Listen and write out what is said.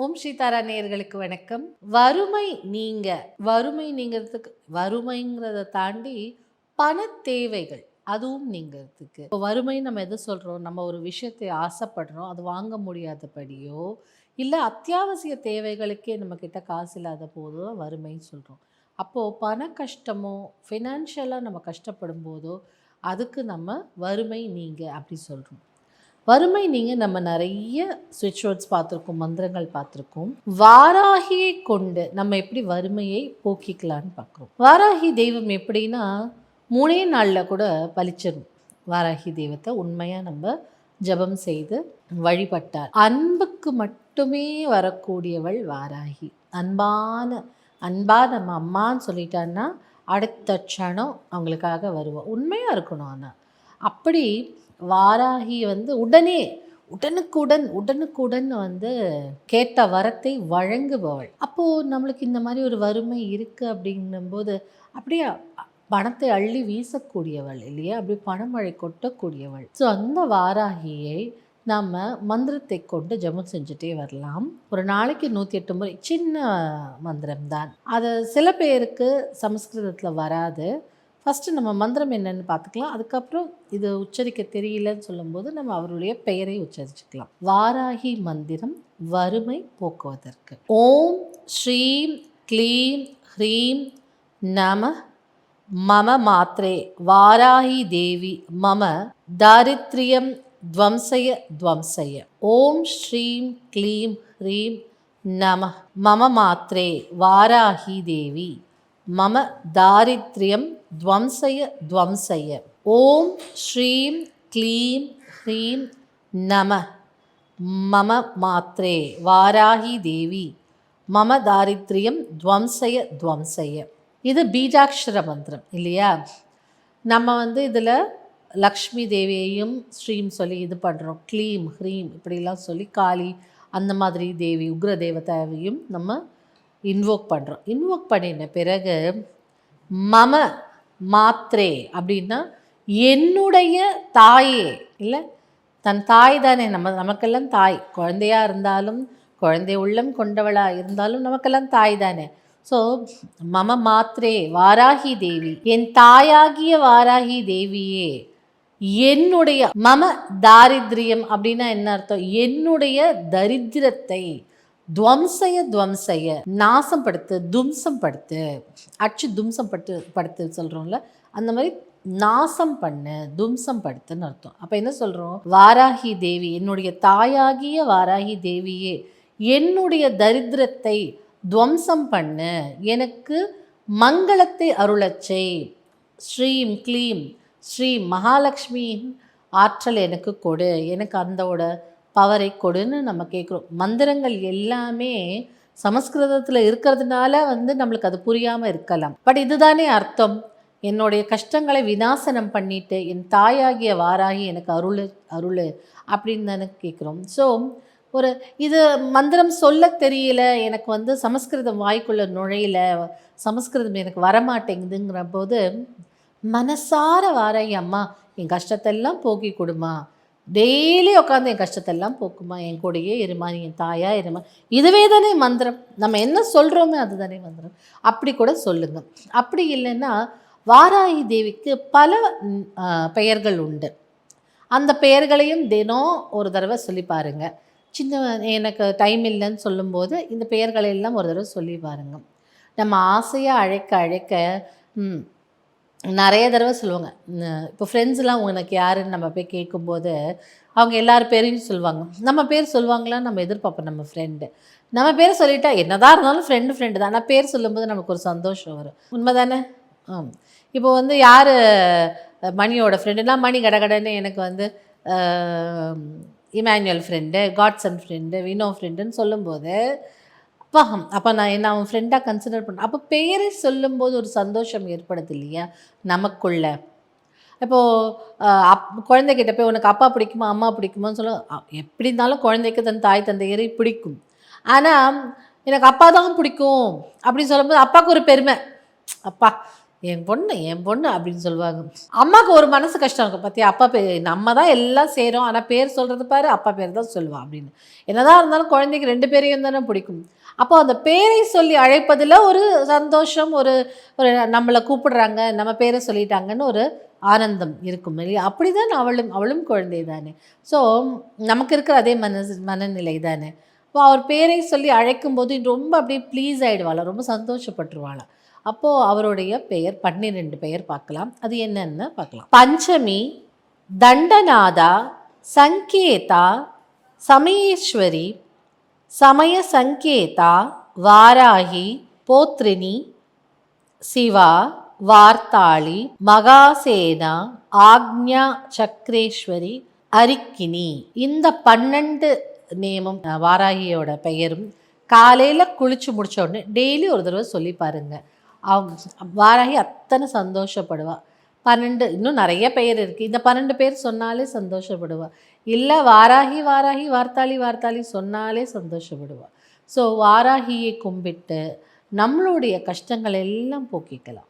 ஓம் ஸ்ரீதாரா நேயர்களுக்கு வணக்கம். வறுமை நீங்கிறதுக்கு வறுமைங்கிறத தாண்டி பண தேவைகள் அதுவும் நீங்கிறதுக்கு. இப்போ வறுமை நம்ம எதை சொல்கிறோம்? நம்ம ஒரு விஷயத்தை ஆசைப்படுறோம், அது வாங்க முடியாதபடியோ இல்லை அத்தியாவசிய தேவைகளுக்கே நம்மக்கிட்ட காசு இல்லாத போதோ வறுமைன்னு சொல்கிறோம். அப்போது பண கஷ்டமோ ஃபினான்ஷியலாக நம்ம கஷ்டப்படும் போதோ அதுக்கு நம்ம வறுமை நீங்க அப்படி சொல்கிறோம். வறுமை நீங்கள் நம்ம நிறைய ஸ்விட்ச் வேர்ட்ஸ் பார்த்துருக்கோம், மந்திரங்கள் பார்த்துருக்கோம். வாராகியை கொண்டு நம்ம எப்படி வறுமையை போக்கிக்கலான்னு பார்க்குறோம். வாராகி தெய்வம் எப்படின்னா 3 நாளில் கூட பலிச்சிடும். வாராகி தெய்வத்தை உண்மையாக நம்ம ஜபம் செய்து வழிபட்டார். அன்புக்கு மட்டுமே வரக்கூடியவள் வாராகி. அன்பா நம்ம அம்மான்னு சொல்லிட்டான்னா அடுத்த க்ஷணம் அவங்களுக்காக வருவோம். உண்மையாக இருக்கணும். ஆனால் அப்படி வாராகி உடனுக்குடன் கேட்ட வரத்தை வழங்குபவள். அப்போது நம்மளுக்கு இந்த மாதிரி ஒரு வறுமை இருக்குது அப்படிங்கும்போது அப்படியே பணத்தை அள்ளி வீசக்கூடியவள் இல்லையா? அப்படி பணமழை கொட்டக்கூடியவள். ஸோ அந்த வாராகியை நம்ம மந்திரத்தை கொண்டு ஜபம் செஞ்சுட்டே வரலாம். ஒரு நாளைக்கு 108 முறை. சின்ன மந்திரம்தான். அது சில பேருக்கு சமஸ்கிருதத்தில் வராது. ஃபஸ்ட்டு நம்ம மந்திரம் என்னென்னு பார்த்துக்கலாம். அதுக்கப்புறம் இது உச்சரிக்க தெரியலன்னு சொல்லும்போது நம்ம அவருடைய பெயரை உச்சரிச்சுக்கலாம். வாராகி மந்திரம் வறுமை போக்குவதற்கு. ஓம் ஸ்ரீம் க்ளீம் ஹ்ரீம் நம மம மாத்ரே வாராகி தேவி மம தாரித்ரியம் துவம்சய. ஓம் ஸ்ரீம் க்ளீம் ஹ்ரீம் நம மம மாத்ரே வாராகி தேவி மம தாரித்ரியம் துவம்சய. ஓம் ஸ்ரீம் க்ளீம் ஹ்ரீம் நம மம மாத்ரே வாராகி தேவி மம தாரித்ரியம் துவம்சய. இது பீஜாட்சர மந்திரம் இல்லையா? நம்ம இதில் லக்ஷ்மி தேவியையும் ஸ்ரீம் சொல்லி இது பண்ணுறோம். க்ளீம் ஹ்ரீம் இப்படிலாம் சொல்லி காளி அந்த மாதிரி தேவி உக்ர தேவதாவையும் நம்ம இன்வோக் பண்ணுறோம். இன்வோக் பண்ணின பிறகு மம மாத்ரே அப்படின்னா என்னுடைய தாயே, இல்லை தன் தாய் தானே. நமக்கெல்லாம் தாய், குழந்தையாக இருந்தாலும் குழந்தை உள்ளம் கொண்டவளாக இருந்தாலும் நமக்கெல்லாம் தாய் தானே. ஸோ மம மாத்ரே வாராகி தேவி, என் தாயாகிய வாராகி தேவியே, என்னுடைய மம தாரித்ரியம் அப்படின்னா என்ன அர்த்தம்? என்னுடைய தரித்திரத்தை துவம்சய நாசம் படுத்து, தும்சம் படுத்து, தும்சம் படுத்து சொல்கிறோம்ல, அந்த மாதிரி நாசம் பண்ணு, தும்சம் படுத்துன்னு அர்த்தம். அப்போ என்ன சொல்கிறோம்? வாராகி தேவி, என்னுடைய தாயாகிய வாராகி தேவியே, என்னுடைய தரித்திரத்தை துவம்சம் பண்ணு, எனக்கு மங்களத்தை அருளச்சை. ஸ்ரீம் க்ளீம் ஸ்ரீ மகாலட்சுமியின் ஆற்றல் எனக்கு கொடு, எனக்கு அந்தோட பவரை கொடுன்னு நம்ம கேட்குறோம். மந்திரங்கள் எல்லாமே சமஸ்கிருதத்தில் இருக்கிறதுனால நம்மளுக்கு அது புரியாமல் இருக்கலாம். பட் இதுதானே அர்த்தம். என்னுடைய கஷ்டங்களை விநாசனம் பண்ணிட்டு என் தாயாகிய வாராகி எனக்கு அருள் அப்படின்னு தானே கேட்குறோம். ஸோ இது மந்திரம் சொல்ல தெரியல, எனக்கு சமஸ்கிருதம் வாய்க்குள்ள நுழையில, சமஸ்கிருதம் எனக்கு வரமாட்டேங்குதுங்கிற போது மனசார வாராகி அம்மா என் கஷ்டத்தெல்லாம் போக்கி கொடுமா, டெய்லி உட்காந்து என் கஷ்டத்தெல்லாம் போக்குமா, என் கூடையே இருமா, என் தாயா இருமா. இதுவே தானே மந்திரம். நம்ம என்ன சொல்கிறோமே அதுதானே மந்திரம். அப்படி கூட சொல்லுங்க. அப்படி இல்லைன்னா வாராகி தேவிக்கு பல பெயர்கள் உண்டு. அந்த பெயர்களையும் தினம் ஒரு தடவை சொல்லி பாருங்கள். எனக்கு டைம் இல்லைன்னு சொல்லும்போது இந்த பெயர்களை எல்லாம் ஒரு தடவை சொல்லி பாருங்கள். நம்ம ஆசையாக அழைக்க நிறைய தடவை சொல்லுவாங்க. இப்போ ஃப்ரெண்ட்ஸ்லாம் உனக்கு யாருன்னு நம்ம போய் கேட்கும்போது அவங்க எல்லார் பேரையும் சொல்லுவாங்க. நம்ம பேர் சொல்லுவாங்களான்னு நம்ம எதிர்பார்ப்போம். நம்ம ஃப்ரெண்டு நம்ம பேர் சொல்லிட்டா என்னதான் இருந்தாலும் ஃப்ரெண்டு தான். ஆனால் பேர் சொல்லும்போது நமக்கு ஒரு சந்தோஷம் வரும். உண்மை தானே? இப்போ யார் மணியோட ஃப்ரெண்டுனா மணி கடகடன்னு எனக்கு இமானுவேல் ஃப்ரெண்டு, காட்சன் ஃப்ரெண்டு, வினோ ஃப்ரெண்டுன்னு சொல்லும்போது அப்போ நான் என்ன அவன் ஃப்ரெண்டாக கன்சிடர் பண்ணேன். அப்போ பேரை சொல்லும்போது ஒரு சந்தோஷம் ஏற்படுது இல்லையா நமக்குள்ள. இப்போது குழந்தைகிட்ட போய் உனக்கு அப்பா பிடிக்குமா அம்மா பிடிக்குமான்னு சொல்ல, எப்படி இருந்தாலும் குழந்தைக்கு தன் தாய் தந்தையரை பிடிக்கும். ஆனால் எனக்கு அப்பா தான் பிடிக்கும் அப்படின்னு சொல்லும்போது அப்பாவுக்கு ஒரு பெருமை. அப்பா என் பொண்ணு என் பொண்ணு அப்படின்னு சொல்லுவாங்க. அம்மாவுக்கு ஒரு மனசு கஷ்டம் இருக்கும், பார்த்தியா அப்பா பேர் நம்ம தான் எல்லாம் செய்கிறோம், ஆனால் பேர் சொல்கிறது பாரு அப்பா பேர் தான் சொல்லுவான் அப்படின்னு. என்னதான் இருந்தாலும் குழந்தைக்கு 2 பேரையும் தானே பிடிக்கும். அப்போ அந்த பேரை சொல்லி அழைப்பதில் ஒரு சந்தோஷம், ஒரு ஒரு நம்மளை கூப்பிடுறாங்க, நம்ம பேரை சொல்லிட்டாங்கன்னு ஒரு ஆனந்தம் இருக்கும் இல்லையா? அப்படி தான் அவளும் அவளும் குழந்தை தானே. ஸோ நமக்கு இருக்கிற அதே மனநிலை தானே. இப்போ அவர் பேரை சொல்லி அழைக்கும்போது ரொம்ப அப்படியே ப்ளீஸ் ஆகிடுவாளாம், ரொம்ப சந்தோஷப்பட்டுருவாளாம். அப்போது அவருடைய பெயர் 12 பெயர் பார்க்கலாம். அது என்னன்னு பார்க்கலாம். பஞ்சமி, தண்டநாதா, சங்கேதா, சமயேஸ்வரி, சமய சங்கேதா, வாராகி, போத்ரினி, சிவா, வார்த்தாளி, மகாசேனா, ஆக்ஞா சக்கரேஸ்வரி, அரிக்கினி. இந்த 12 நேமும் வாராகியோட பெயரும் காலையில் குளிச்சு முடிச்ச உடனே டெய்லி ஒரு தடவை சொல்லி பாருங்கள். வாராகி அத்தனை சந்தோஷப்படுவாள். 12 இன்னும் நிறைய பெயர் இருக்குது, இந்த 12 பேர் சொன்னாலே சந்தோஷப்படுவாள். இல்லை வாராகி வாராகி வார்த்தாளி வார்த்தாளி சொன்னாலே சந்தோஷப்படுவாள். ஸோ வாராகியை கும்பிட்டு நம்மளுடைய கஷ்டங்கள் எல்லாம் போக்கிக்கலாம்.